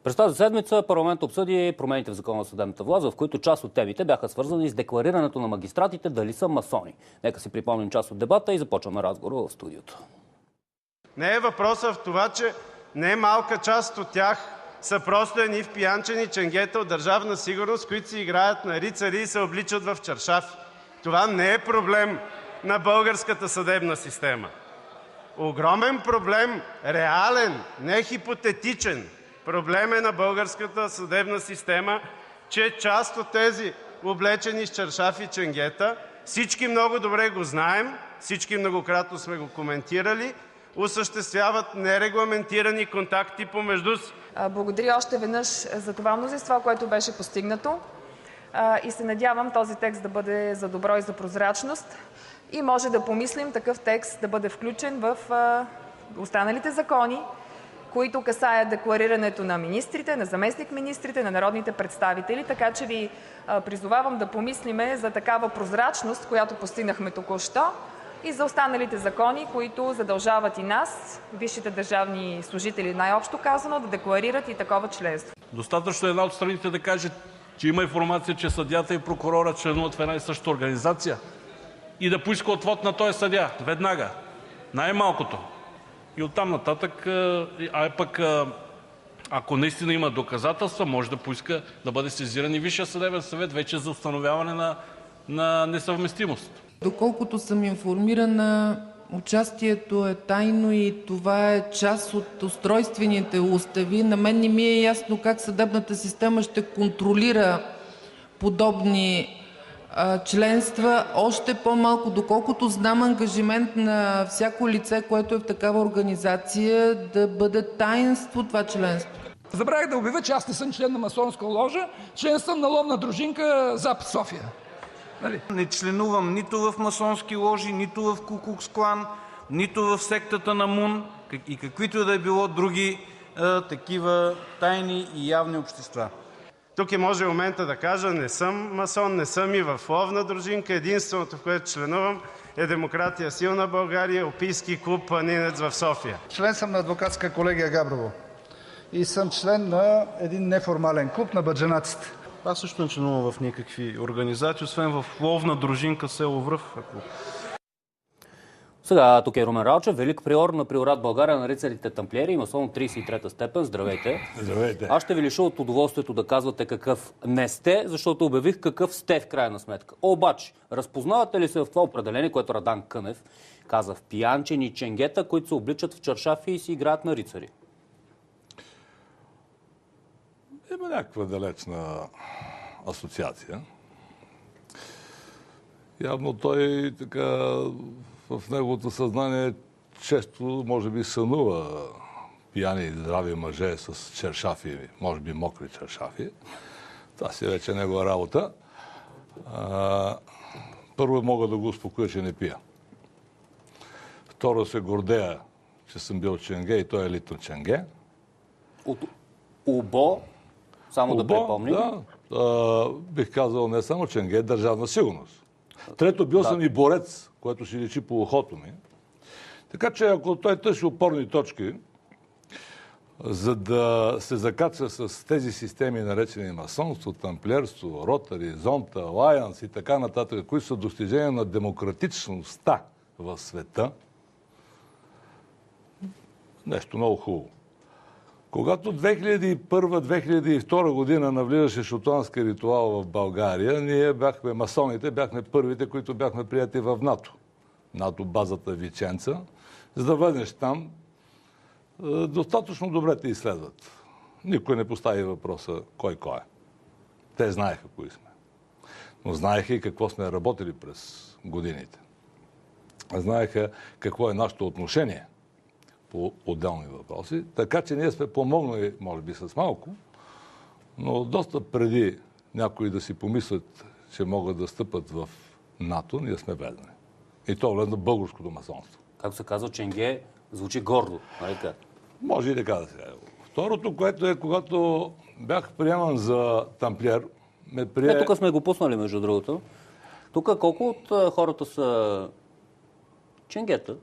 През тази седмица парламент обсъди промените в Закона за съдебната власт, в които част от темите бяха свързани с декларирането на магистратите дали са масони. Нека си припомним част от дебата и започваме разговора в студиото. Не е въпросът в това, че не малка част от тях са просто едни впиянчени ченгета от Държавна сигурност, които си играят на рицари и се обличат в чаршафи. Това не е проблем на българската съдебна система. Огромен проблем, реален, не хипотетичен проблем е на българската съдебна система, че част от тези облечени с чаршафи ченгета, всички много добре го знаем, всички многократно сме го коментирали, осъществяват нерегламентирани контакти помежду си. Благодаря още веднъж за това мнозинство, което беше постигнато, и се надявам този текст да бъде за добро и за прозрачност и може да помислим такъв текст да бъде включен в останалите закони, които касаят декларирането на министрите, на заместник-министрите, на народните представители. Така че ви призовавам да помислиме за такава прозрачност, която постигнахме току-що, и за останалите закони, които задължават и нас, висшите държавни служители, най-общо казано, да декларират и такова членство. Достатъчно една от страните да каже, че има информация, че съдията и прокурора членуват в една и съща организация и да поиска отвод на този съдия веднага, най-малкото. И оттам нататък, ако наистина има доказателства, може да поиска да бъде сезиран и Висшия съдебен съвет вече за установяване на несъвместимост. Доколкото съм информирана, участието е тайно и това е част от устройствените устави. На мен не ми е ясно как съдебната система ще контролира подобни членства, още по-малко, доколкото знам, ангажимент на всяко лице, което е в такава организация, да бъде таинство това членство. Забравих да обявя, че аз не съм член на масонска ложа, член съм на ловна дружинка Запад София. Нали? Не членувам нито в масонски ложи, нито в Ку Клукс Клан, нито в сектата на МУН и каквито и да е било други такива тайни и явни общества. Тук може в момента да кажа, не съм масон, не съм и в ловна дружинка. Единственото, в което членувам, е Демократия Силна България, Олимпийски клуб Планинец в София. Член съм на адвокатска колегия Габрово и съм член на един неформален клуб на баджанаците. Аз също не членувам в никакви организации, освен в ловна дружинка село Връв. Сега тук е Румен Ралчев, велик приор на приорат България на рицарите тамплиери и масон от 33-та степен. Здравейте. Здравейте. Аз ще ви лиша от удоволствието да казвате какъв не сте, защото обявих какъв сте в крайна сметка. Обаче, разпознавате ли се в това определение, което Радан Кънев каза, в пиянчени ченгета, които се обличат в чаршафи и си играят на рицари? Има някаква далечна асоциация. Явно той така в неговото съзнание често, може би, сънува пияни и здрави мъже с чершафи, може би мокри чершафи. Това си вече негова работа. Първо мога да го успокоя, че не пия. Второ се гордея, че съм бил ченге и той е елитно ченге. От УБО, само да припомним. Да. Бих казал не само ченге, държавна сигурност. Трето, бил съм и борец, което ще личи по ухото ми. Така че ако той търси опорни точки, за да се закача с тези системи, наречени масонство, тамплиерство, ротари, зонта, алайанс и така нататък, които са достижения на демократичността в света, нещо много хубаво. Когато 2001-2002 година навлизаше шотландски ритуал в България, ние бяхме масоните, бяхме първите, които бяхме прияти в НАТО. НАТО базата Виченца. За да влезеш там, достатъчно добре те изследват. Никой не постави въпроса кой е. Те знаеха кои сме. Но знаеха и какво сме работили през годините. Знаеха какво е нашето отношение по отделни въпроси. Така че ние сме помогнали, може би с малко, но доста преди някои да си помислят, че могат да стъпат в НАТО, ние сме влезнали. И то влезна българското масонство. Както се казва, ченге звучи гордо. Може и така да се каже. Второто, което е, когато бях приеман за тамплиер, ме прие... Тук сме го пуснали, между другото. Тук колко от хората са ченгета?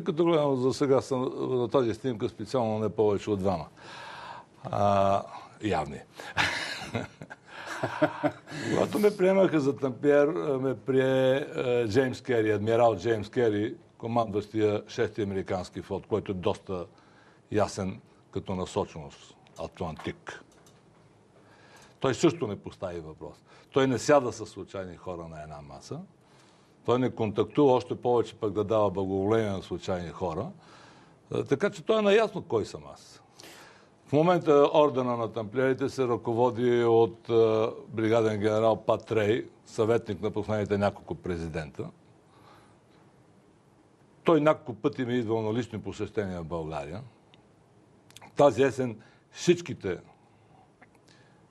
Като гледам, за сега са на тази снимка специално не повече от двама. Явни. Когато ме приемаха за тамплиер, ме прие Джеймс Кери, адмирал Джеймс Кери, командващия 6-ти американски флот, който е доста ясен като насоченост. Атлантик. Той също не постави въпрос. Той не сяда с случайни хора на една маса. Той не контактува, още повече пък да дава благоволение на случайни хора. Така че той е наясно кой съм аз. В момента ордена на тамплиерите се ръководи от бригаден генерал Пат Рей, съветник на последните няколко президента. Той няколко пъти ми идвал на лични посещения в България. Тази есен всичките,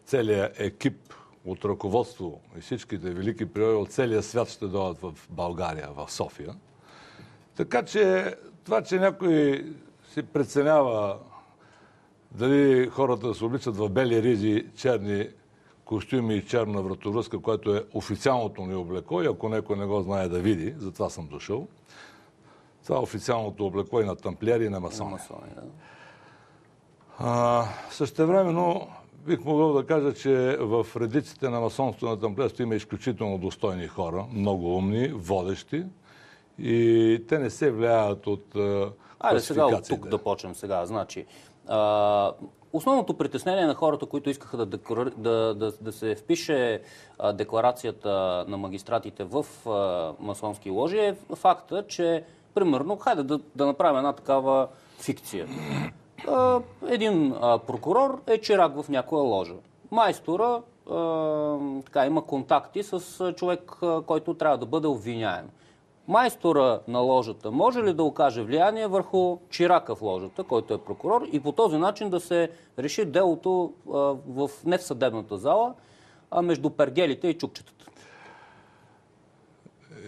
целият екип от ръководство и всичките велики приори от целия свят ще дойдат в България, в София. Така че това, че някой си преценява дали хората се обличат в бели ризи, черни костюми и черна вратовръзка, което е официалното ни облекло, и ако някой не го знае да види, затова съм дошъл. Това е официалното облекло и на тамплиери, и на масони. Същевременно бих могъл да кажа, че в редиците на масонството на тамплиерството има изключително достойни хора, много умни, водещи, и те не се влияят от Айде сега от тук да почнем сега. Значи, основното притеснение на хората, които искаха да се впише декларацията на магистратите в масонски ложи, е факта, че, примерно, хайде да направим една такава фикция. Един прокурор е чирак в някоя ложа. Майстора има контакти с човек, който трябва да бъде обвиняем. Майстора на ложата може ли да окаже влияние върху чирака в ложата, който е прокурор, и по този начин да се реши делото не в съдебната зала, а между пергелите и чукчетата?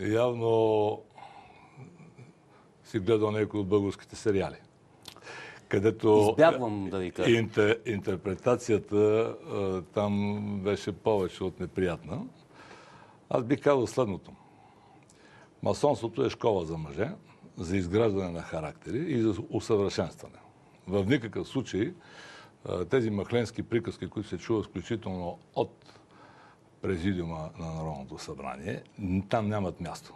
Явно си гледал някои от българските сериали, където избягвам да ви кажа. Интерпретацията там беше повече от неприятна. Аз бих казал следното. Масонството е школа за мъже, за изграждане на характери и за усъвършенстване. В никакъв случай тези махленски приказки, които се чуват включително от президиума на Народното събрание, там нямат място.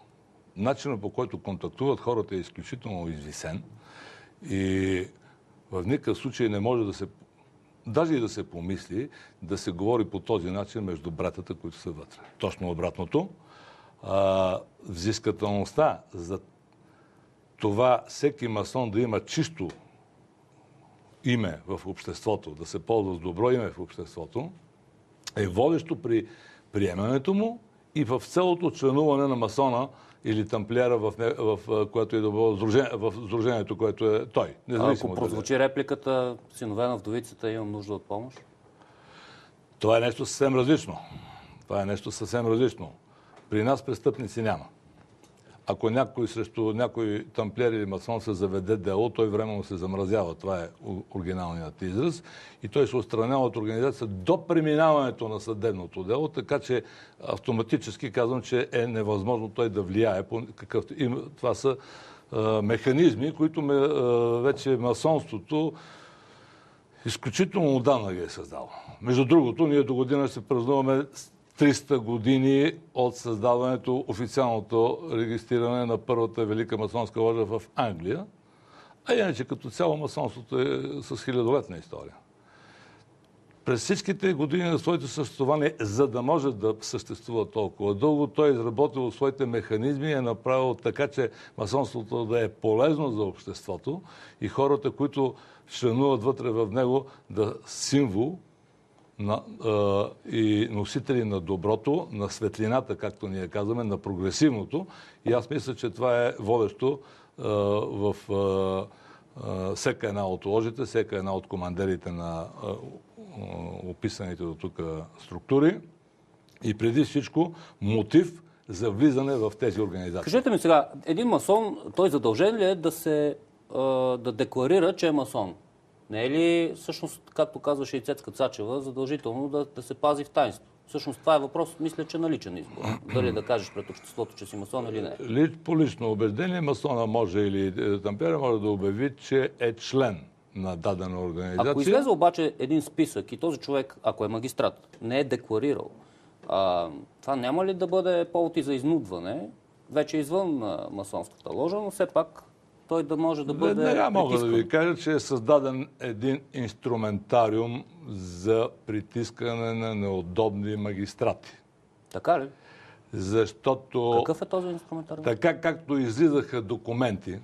Начинът, по който контактуват хората, е изключително извисен и в никакъв случай не може да се, даже и да се помисли, да се говори по този начин между братята, които са вътре. Точно обратното. Взискателността за това всеки масон да има чисто име в обществото, да се ползва с добро име в обществото, е водещо при приемането му и в цялото членуване на масона или тамплиера, в което е в сдружението, което е той. Ако прозвучи репликата, синове на вдовицата, имам нужда от помощ? Това е нещо съвсем различно. При нас престъпници няма. Ако някой срещу някой тамплиер или масон се заведе дело, той временно се замразява. Това е оригиналният израз. И той се отстранява от организацията до преминаването на съдебното дело, така че автоматически казвам, че е невъзможно той да влияе. Това са механизми, които вече масонството изключително отдавна ги е създало. Между другото, ние до година ще празнуваме 300 години от създаването, официалното регистриране на първата велика масонска ложа в Англия. А иначе като цяло масонството е с хилядолетна история. През всичките години на своето съществуване, за да може да съществува толкова дълго, той е изработил своите механизми и е направил така, че масонството да е полезно за обществото и хората, които членуват вътре в него, да символ и носители на доброто, на светлината, както ние казваме, на прогресивното. И аз мисля, че това е водещо в всяка една от ложите, всяка една от командерите на описаните до тук структури и преди всичко мотив за влизане в тези организации. Кажете ми сега, един масон, той задължен ли е да декларира, че е масон? Не е ли, всъщност, както казваше и Цецка Цачева, задължително да се пази в таинство? Всъщност това е въпрос, мисля, че на личен избор. Дали да кажеш пред обществото, че си масон или не. По лично убеждение масона може или тамплиера може да обяви, че е член на дадена организация. Ако излезе обаче един списък и този човек, ако е магистрат, не е декларирал, това няма ли да бъде повод и за изнудване, вече извън масонската ложа, но все пак той да може да бъде притискан? Мога да ви кажа, че е създаден един инструментариум за притискане на неудобни магистрати. Така ли? Защото... Какъв е този инструментариум? Така както излизаха документи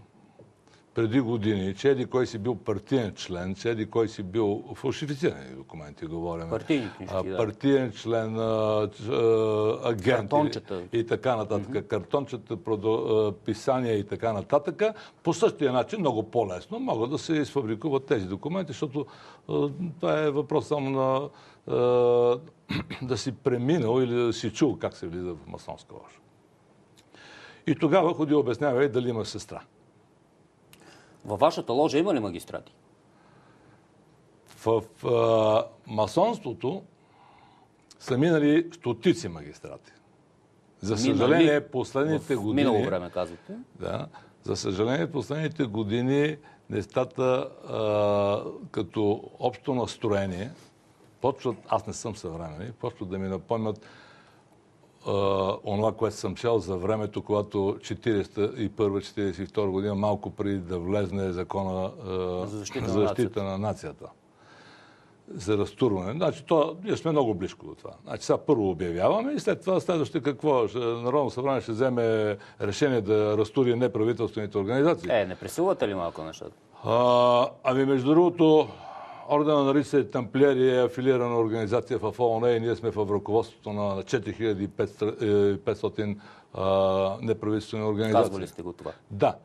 преди години, че еди кой си бил партиен член, че еди кой си бил фалшифицирани документи, говорим. Партийни книжки, да. Партиен член, агент и така нататък. Картончета, писания и така нататък. По същия начин, много по-лесно, могат да се изфабрикуват тези документи, защото това е въпрос само на да си преминал или да си чул как се влиза в масонска ложа. И тогава ходи обяснявай дали има сестра. Във вашата ложа има ли магистрати? В масонството са минали стотици магистрати. За съжаление, последните години... минало време, казвате? Да. За съжаление, последните години нещата като общо настроение почват, аз не съм съвременен, почват да ми напомнят онова, което съм чел за времето, когато 41-42 година, малко преди да влезне закона за защита на нацията. За разтурване. Значи, ние сме много близко до това. Значи, сега първо обявяваме и след това следващото какво? Народно събрание ще вземе решение да разтури неправителствените организации. Не пресилвате ли малко нещата? Между другото, Ордена на рицарите тамплиери е афилирана организация в ООН и ние сме в ръководството на 4500 неправителствени организации. Казвали сте го това? Да.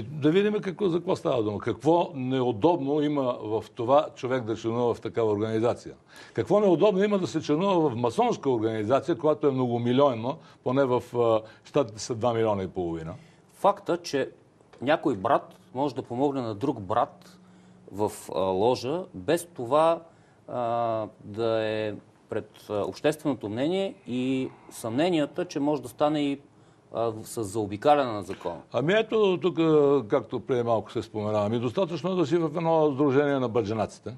Да видим за какво става дума. Какво неудобно има в това човек да членува в такава организация? Какво неудобно има да се членува в масонска организация, която е многомилионна, поне в щатите са 2,5 милиона. Факта, че някой брат може да помогне на друг брат в ложа, без това да е пред общественото мнение и съмненията, че може да стане и с заобикаляне на закона. Ето тук, както преди малко се споменава, достатъчно да си в едно сдружение на баджанаците.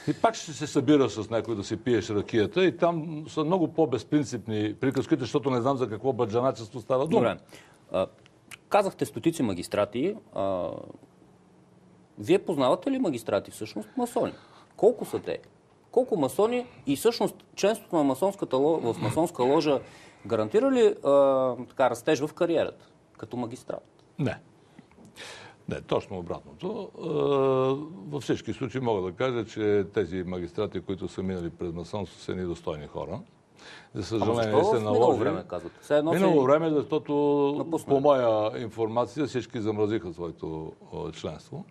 И пак ще се събира с някой да си пиеш ракията и там са много по-безпринципни приказките, защото не знам за какво баджаначество става дума. Добре. Казахте стотици магистрати. Вие познавате ли магистрати всъщност масони? Колко са те? Колко масони и всъщност членството на в масонска ложа гарантира ли растеж в кариерата като магистрат? Не. Не, точно обратното. Във всички случаи мога да кажа, че тези магистрати, които са минали през масонство, са недостойни хора. За съжаление се наложи. Минало време, казвате? Минало време, защото по моя информация всички замразиха своето членство.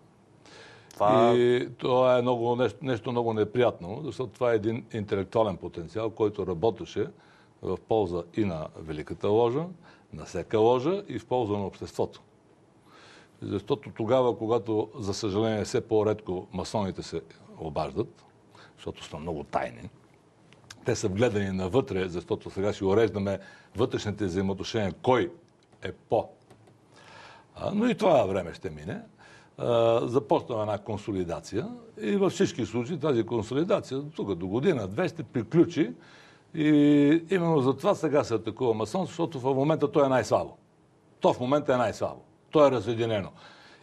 И това е нещо много неприятно, защото това е един интелектуален потенциал, който работеше в полза и на Великата ложа, на всяка ложа и в полза на обществото. Защото тогава, когато, за съжаление, все по-редко масоните се обаждат, защото са много тайни, те са вгледани навътре, защото сега ще уреждаме вътрешните взаимоотношения, кой е по. Но и това време ще мине. Започна една консолидация и във всички случаи тази консолидация тук до година-две ще приключи и именно за това сега се атакува масонство, защото в момента той е най-слабо. То в момента е най-слабо. То е разединено.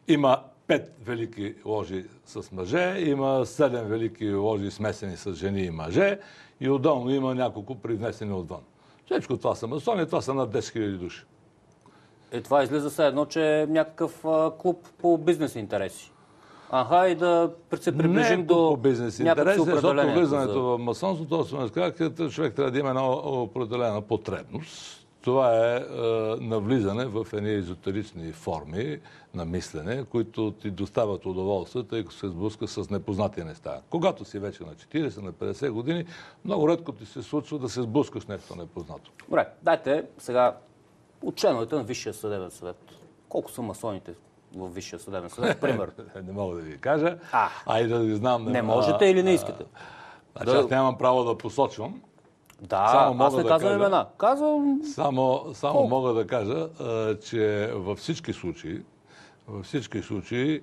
Има 5 велики ложи с мъже, има 7 велики ложи смесени с жени и мъже и отдолно има няколко привнесени отвън. Всичко това са масони, това са над 10 000 души. Това излиза все едно, че е някакъв клуб по бизнес интереси. И да се приближим до по бизнес интереси, защото влизането в масонството, човек трябва да има една определена потребност. Това е навлизане в едни езотерични форми на мислене, които ти доставят удоволствие, тъй като се сблъска с непознати неща. Когато си вече на 40, на 50 години, много редко ти се случва да се сблъскаш нещо непознато. Добре, дайте сега от членовете на Висшия съдебен съвет. Колко са масоните в Висшия съдебен съвет, пример? Не мога да ви кажа. И да ви знам. Не можете или не искате? Значи аз нямам право да посочвам. Да, аз не казвам имена. Казвам... Само мога да кажа, че във всички случаи,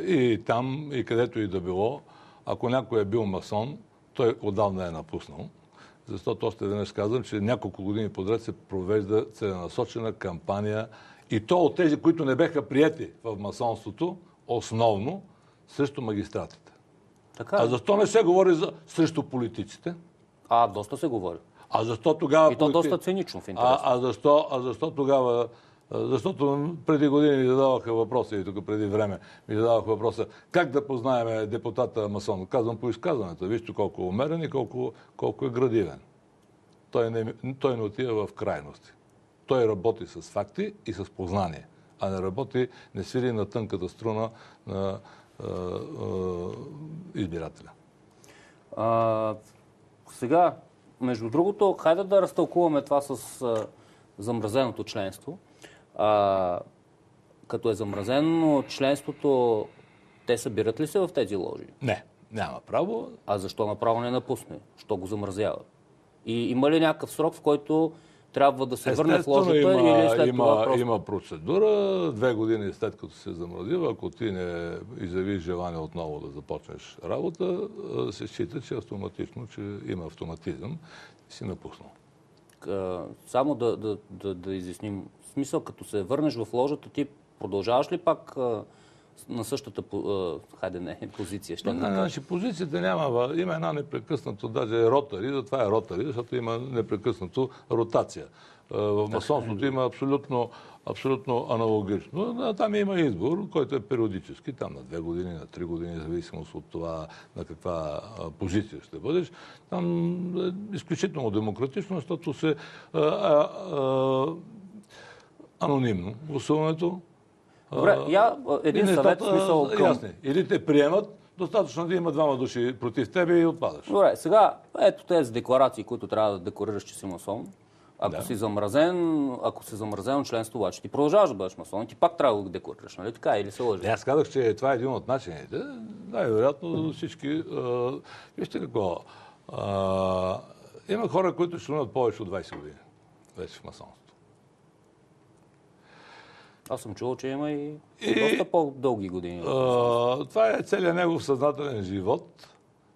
и там, и където и да било, ако някой е бил масон, той отдавна е напуснал. Защото още веднъж казвам, че няколко години подред се провежда целенасочена кампания и то от тези, които не беха приети в масонството, основно срещу магистратите. Така. А защо не се говори срещу политиците? Доста се говори. А защо тогава... И то доста цинично в интерес. Защо тогава... Защото преди години ми задаваха въпроса, и тук преди време ми задаваха въпроса, как да познаем депутата масон? Казвам по изказването. Вижте колко е умерен и колко е градивен. Той не отива в крайности. Той работи с факти и с познание, а не свири на тънката струна на избирателя. Сега, между другото, хайде да разтълкуваме това с замразеното членство. Като е замразено членството, те събират ли се в тези ложи? Не, няма право. А защо направо не напусне? Що го замразява? И има ли някакъв срок, в който трябва да се върне в ложата или след това просто... Има процедура. 2 години след като се замразива, ако ти не изявиш желание отново да започнеш работа, се счита, че автоматично, че има автоматизъм и си напуснал. Само да изясним. В смисъл, като се върнеш в ложата, ти продължаваш ли пак на същата позиция? Значи позицията няма. Има една непрекъснато, даже ротари, затова е ротари, защото има непрекъснато ротация. В масонството има абсолютно аналогично. Там има избор, който е периодически, там на 2 години, на 3 години, в зависимост от това на каква позиция ще бъдеш. Там е изключително демократично, защото се анонимно гласуването. Добре, един съвет в смисъл към... Ясни. Или те приемат, достатъчно да има 2 души против тебе и отпадаш. Добре, сега ето тези декларации, които трябва да декларираш, че си масон. Ако си замразено членство, обаче ти продължаваш да бъдеш масон, ти пак трябва да го декларираш, нали така? Или се лъжи? Аз казах, че това е един от начините. Най-вероятно всички... Вижте какво. Има хора, които членуват повече от 20 години вече в масонството. Аз съм чувал, че има и доста по-дълги години. Това е целият негов съзнателен живот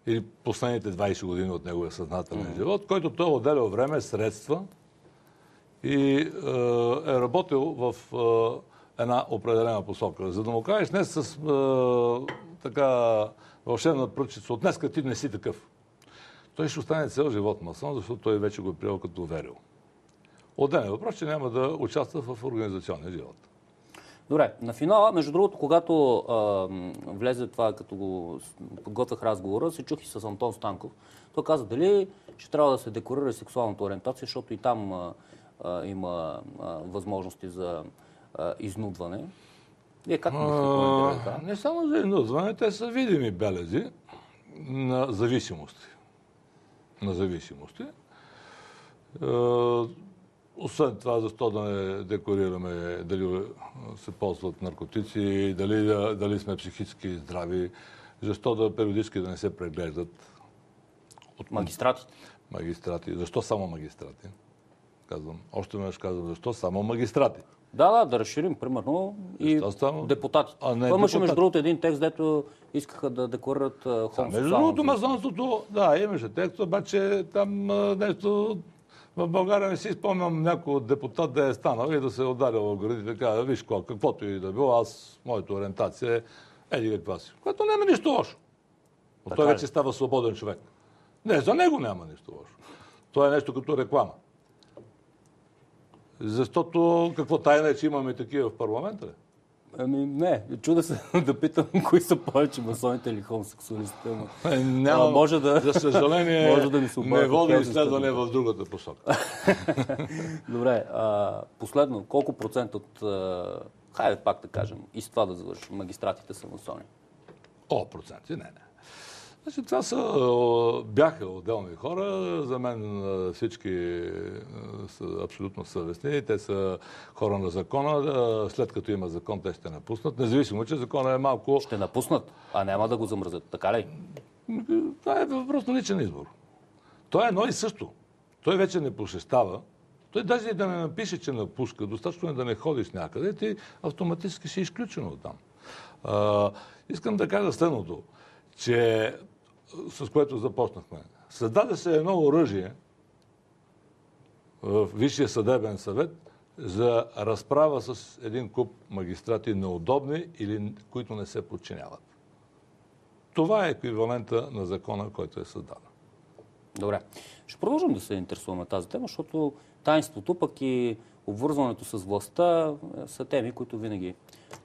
или последните 20 години от неговия съзнателен живот, който той отделял време, средства и е работил в една определена посока. За да му кажеш днес с така вълшебна пръчица, от днеска ти не си такъв. Той ще остане цял живот масон, защото той вече го е приел като верил. Отделен въпрос, че няма да участва в организационния живот. Добре, на финала, между другото, когато влезе това, като го подготвях разговора, се чух и с Антон Станков. Той каза дали ще трябва да се декларира сексуалната ориентация, защото и там има възможности за изнудване. Вие как мислите това? Не само за изнудване, те са видими белези на зависимости. Освен това, защо да не декларираме дали се ползват наркотици, дали сме психически здрави, защо да периодически да не се преглеждат от магистратите? Защо само магистрати? Още веднъж казвам, защо само магистрати? Да разширим, примерно, и депутатите. Имаше, между другото, един текст, дето искаха да декларират хомосексуалност. Между другото, масонството, имаше текст, обаче там нещо... В България не си спомням някой депутат да е станал и да се е ударил в гърдите и казва, виж каквото и да било, моята ориентация е еди каква си. Което няма нищо лошо. Но той вече става свободен човек. Не, за него няма нищо лошо. Това е нещо като реклама. Защото какво тайна е, че имаме такива в парламента ли? Не, чуда се да питам кои са повече масоните или хомосексуалистите. Може да... За съжаление, не води изследване в другата посока. Добре, последно, колко процент от... хайде пак да кажем, и с това да завършим, магистратите са масони? Проценти? Не. Значи, това бяха отделни хора. За мен всички са абсолютно съвестни. Те са хора на закона. След като има закон, те ще напуснат. Независимо, че закона е малко... Ще напуснат, а няма да го замръзят. Така ли? Това е въпрос на личен избор. То е едно и също. Той вече не посещава. Той даже и да не напише, че напуска, достатъчно е да не ходиш някъде, ти автоматически си изключен оттам. Искам да кажа следното, че с което започнахме. Създаде се едно оръжие в Висшия съдебен съвет за разправа с един куп магистрати неудобни или които не се подчиняват. Това е еквивалента на закона, който е създаден. Добре. Ще продължим да се интересуваме тази тема, защото таинството пък и обвързването с властта са теми, които винаги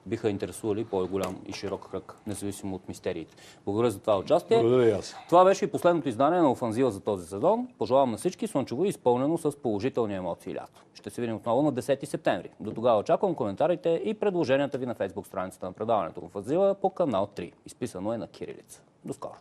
биха интересували по-голям и широк кръг, независимо от мистериите. Благодаря за това участие. Благодаря и аз. Това беше и последното издание на Офанзива за този сезон. Пожелавам на всички слънчево и изпълнено с положителни емоции лято. Ще се видим отново на 10 септември. До тогава очаквам коментарите и предложенията ви на фейсбук страницата на предаването Офанзива по канал 3. Изписано е на кирилица. До скоро!